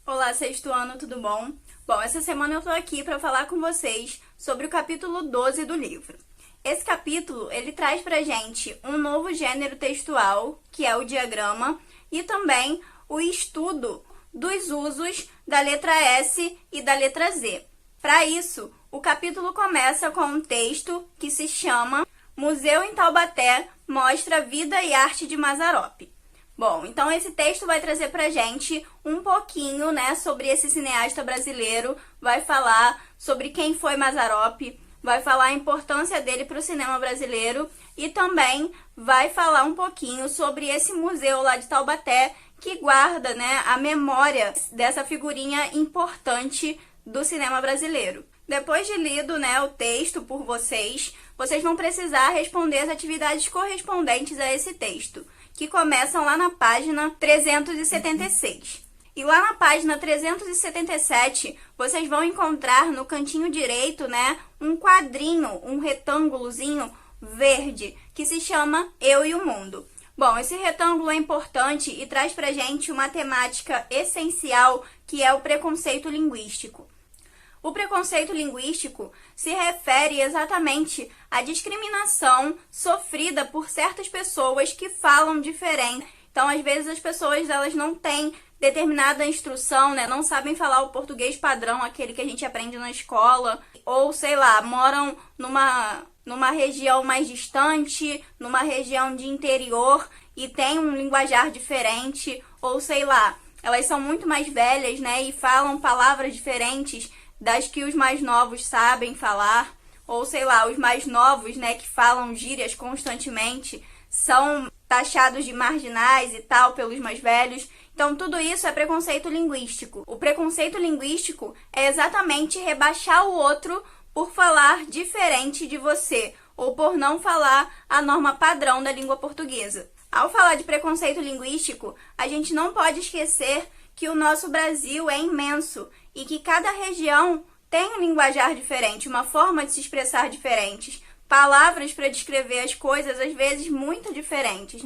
Olá, sexto ano, tudo bom? Bom, essa semana eu tô aqui para falar com vocês sobre o capítulo 12 do livro. Esse capítulo, ele traz pra gente um novo gênero textual, que é o diagrama, e também o estudo dos usos da letra S e da letra Z. Para isso, o capítulo começa com um texto que se chama Museu em Taubaté mostra a vida e arte de Mazzaropi. Bom, então esse texto vai trazer pra gente um pouquinho, sobre esse cineasta brasileiro, vai falar sobre quem foi Mazzaropi, vai falar a importância dele para o cinema brasileiro e também vai falar um pouquinho sobre esse museu lá de Taubaté que guarda, a memória dessa figurinha importante do cinema brasileiro. Depois de lido, o texto por vocês vão precisar responder as atividades correspondentes a esse texto, que começam lá na página 376. E lá na página 377, vocês vão encontrar no cantinho direito, um quadrinho, um retângulozinho verde, que se chama Eu e o Mundo. Bom, esse retângulo é importante e traz pra gente uma temática essencial, que é o preconceito linguístico. O preconceito linguístico se refere exatamente à discriminação sofrida por certas pessoas que falam diferente. Então, às vezes, as pessoas elas não têm determinada instrução, não sabem falar o português padrão, aquele que a gente aprende na escola, ou, sei lá, moram numa região mais distante, numa região de interior e tem um linguajar diferente, ou, sei lá, elas são muito mais velhas, e falam palavras diferentes das que os mais novos sabem falar, ou sei lá, os mais novos, que falam gírias constantemente, são taxados de marginais e tal pelos mais velhos. Então, tudo isso é preconceito linguístico. O preconceito linguístico é exatamente rebaixar o outro por falar diferente de você, ou por não falar a norma padrão da língua portuguesa. Ao falar de preconceito linguístico, a gente não pode esquecer que o nosso Brasil é imenso e que cada região tem um linguajar diferente, uma forma de se expressar diferentes, palavras para descrever as coisas às vezes muito diferentes,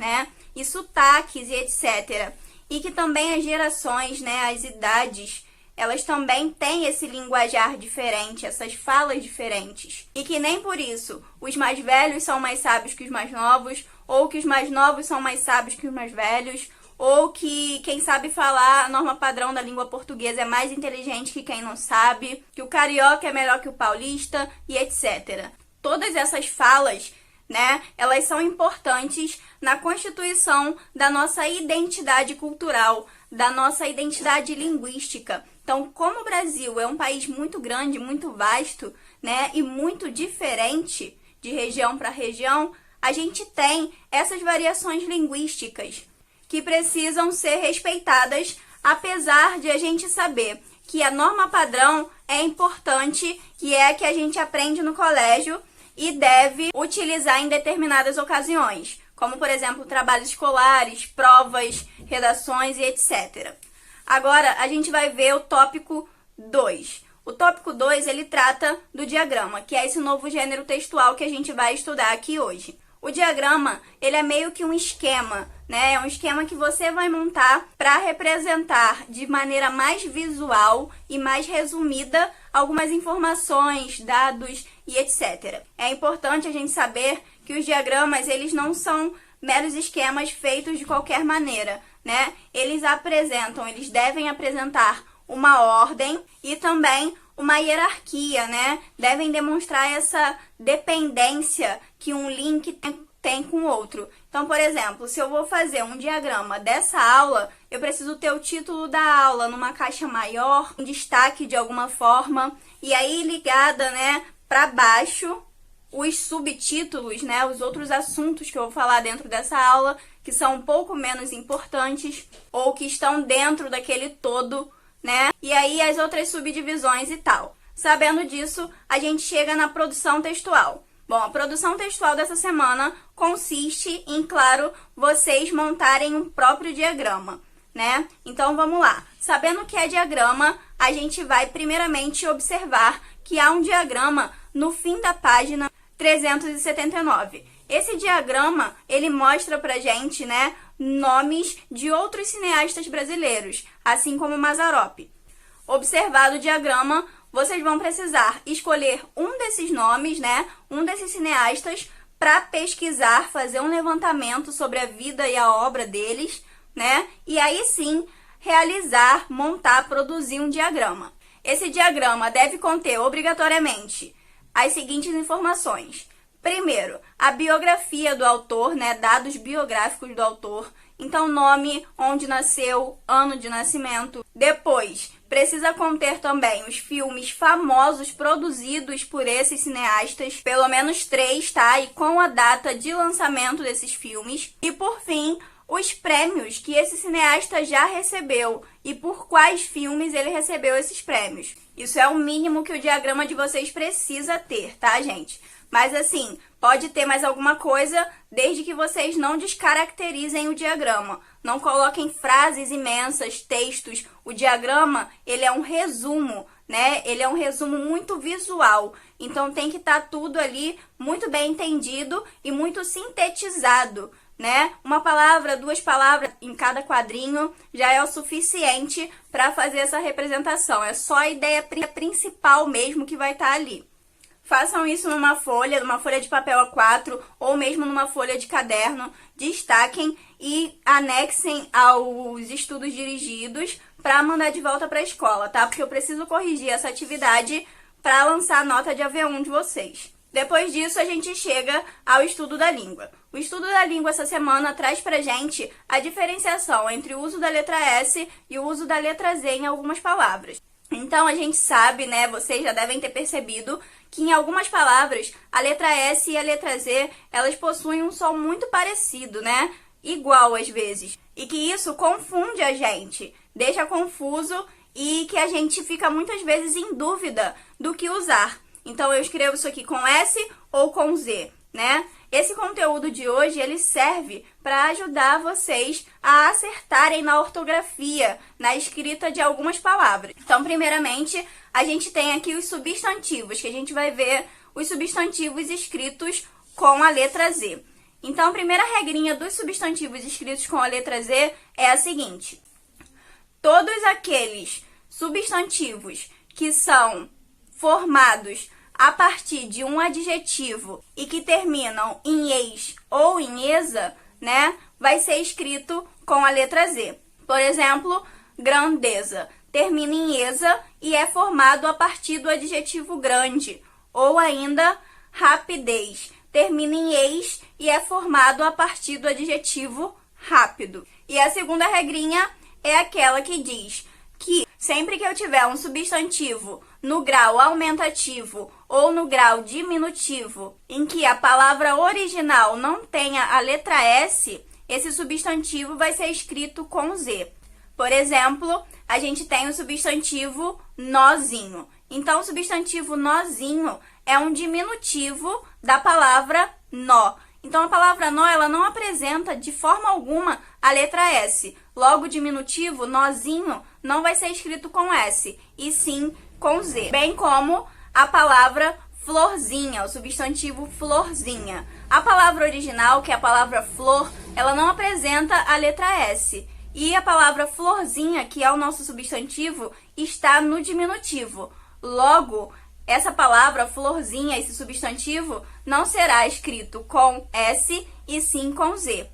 e sotaques e etc. E que também as gerações, as idades, elas também têm esse linguajar diferente, essas falas diferentes. E que nem por isso os mais velhos são mais sábios que os mais novos, ou que os mais novos são mais sábios que os mais velhos, ou que quem sabe falar a norma padrão da língua portuguesa é mais inteligente que quem não sabe, que o carioca é melhor que o paulista e etc. Todas essas falas, elas são importantes na constituição da nossa identidade cultural, da nossa identidade linguística. Então, como o Brasil é um país muito grande, muito vasto, e muito diferente de região para região, a gente tem essas variações linguísticas que precisam ser respeitadas, apesar de a gente saber que a norma padrão é importante, que é a que a gente aprende no colégio e deve utilizar em determinadas ocasiões, como, por exemplo, trabalhos escolares, provas, redações e etc. Agora, a gente vai ver o tópico 2. O tópico 2, ele trata do diagrama, que é esse novo gênero textual que a gente vai estudar aqui hoje. O diagrama, ele é meio que um esquema, É um esquema que você vai montar para representar de maneira mais visual e mais resumida algumas informações, dados e etc. É importante a gente saber que os diagramas, eles não são meros esquemas feitos de qualquer maneira, Eles devem apresentar uma ordem e também uma hierarquia, Devem demonstrar essa dependência que um link tem com o outro. Então, por exemplo, se eu vou fazer um diagrama dessa aula, eu preciso ter o título da aula numa caixa maior, em destaque de alguma forma, e aí ligada, para baixo, os subtítulos, os outros assuntos que eu vou falar dentro dessa aula, que são um pouco menos importantes, ou que estão dentro daquele todo, E aí as outras subdivisões e tal. Sabendo disso, a gente chega na produção textual. Bom, a produção textual dessa semana consiste em, claro, vocês montarem um próprio diagrama, Então, vamos lá. Sabendo que é diagrama, a gente vai primeiramente observar que há um diagrama no fim da página 379. Esse diagrama, ele mostra pra gente, nomes de outros cineastas brasileiros, assim como Mazzaropi. Observado o diagrama, vocês vão precisar escolher um desses nomes, né, um desses cineastas, para pesquisar, fazer um levantamento sobre a vida e a obra deles, né, e aí sim realizar, montar, produzir um diagrama. Esse diagrama deve conter obrigatoriamente as seguintes informações. Primeiro, a biografia do autor, né, dados biográficos do autor, então nome, onde nasceu, ano de nascimento. Depois, precisa conter também os filmes famosos produzidos por esses cineastas, pelo menos 3, tá? E com a data de lançamento desses filmes. E por fim, os prêmios que esse cineasta já recebeu e por quais filmes ele recebeu esses prêmios. Isso é o mínimo que o diagrama de vocês precisa ter, tá, gente? Mas assim, pode ter mais alguma coisa, desde que vocês não descaracterizem o diagrama. Não coloquem frases imensas, textos. O diagrama, ele é um resumo, né? Ele é um resumo muito visual. Então tem que estar tudo ali muito bem entendido e muito sintetizado, né? Uma palavra, 2 palavras em cada quadrinho já é o suficiente para fazer essa representação. É só a ideia principal mesmo que vai estar ali. Façam isso numa folha de papel A4 ou mesmo numa folha de caderno. Destaquem e anexem aos estudos dirigidos para mandar de volta para a escola, tá? Porque eu preciso corrigir essa atividade para lançar a nota de AV1 de vocês. Depois disso, a gente chega ao estudo da língua. O estudo da língua essa semana traz pra gente a diferenciação entre o uso da letra S e o uso da letra Z em algumas palavras. Então, a gente sabe, né, vocês já devem ter percebido que em algumas palavras, a letra S e a letra Z, elas possuem um som muito parecido, né? Igual às vezes. E que isso confunde a gente, deixa confuso e que a gente fica muitas vezes em dúvida do que usar. Então, eu escrevo isso aqui com S ou com Z, né? Esse conteúdo de hoje, ele serve para ajudar vocês a acertarem na ortografia, na escrita de algumas palavras. Então, primeiramente, a gente tem aqui os substantivos, que a gente vai ver os substantivos escritos com a letra Z. Então, a primeira regrinha dos substantivos escritos com a letra Z é a seguinte: todos aqueles substantivos que são formados a partir de um adjetivo e que terminam em -es ou em -esa, né, vai ser escrito com a letra Z. Por exemplo, grandeza termina em -esa e é formado a partir do adjetivo grande. Ou ainda, rapidez termina em -es e é formado a partir do adjetivo rápido. E a segunda regrinha é aquela que diz que sempre que eu tiver um substantivo no grau aumentativo ou no grau diminutivo, em que a palavra original não tenha a letra S, esse substantivo vai ser escrito com Z. Por exemplo, a gente tem o substantivo nozinho. Então, o substantivo nozinho é um diminutivo da palavra nó. Então, a palavra nó, ela não apresenta de forma alguma a letra S. Logo, o diminutivo, nozinho, não vai ser escrito com S, e sim com Z. Bem como a palavra florzinha, o substantivo florzinha. A palavra original, que é a palavra flor, ela não apresenta a letra S. E a palavra florzinha, que é o nosso substantivo, está no diminutivo. Logo, essa palavra florzinha, esse substantivo, não será escrito com S e sim com Z.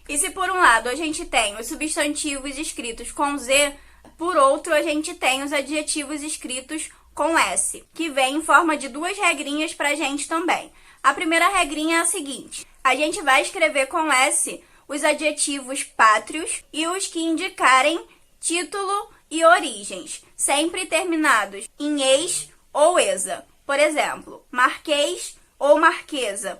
E se por um lado a gente tem os substantivos escritos com Z, por outro a gente tem os adjetivos escritos com S, que vem em forma de 2 regrinhas pra gente também. A primeira regrinha é a seguinte: a gente vai escrever com S os adjetivos pátrios e os que indicarem título e origens, sempre terminados em -es ou -esa. Por exemplo, marquês ou marquesa,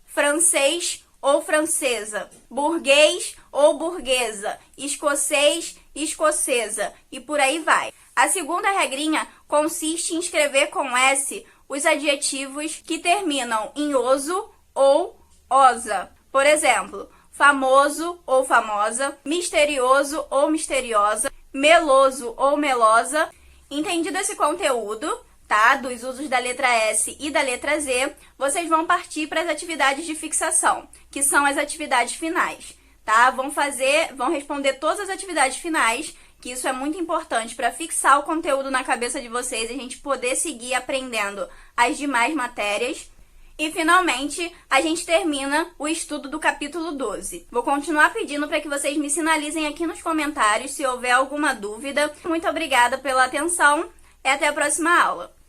francês ou francesa, burguês ou burguesa, escocês, escocesa e por aí vai. A segunda regrinha consiste em escrever com S os adjetivos que terminam em oso ou osa. Por exemplo, famoso ou famosa, misterioso ou misteriosa, meloso ou melosa. Entendido esse conteúdo, tá, dos usos da letra S e da letra Z, vocês vão partir para as atividades de fixação, que são as atividades finais. tá? Vão responder todas as atividades finais, que isso é muito importante para fixar o conteúdo na cabeça de vocês e a gente poder seguir aprendendo as demais matérias. E, finalmente, a gente termina o estudo do capítulo 12. Vou continuar pedindo para que vocês me sinalizem aqui nos comentários se houver alguma dúvida. Muito obrigada pela atenção e até a próxima aula.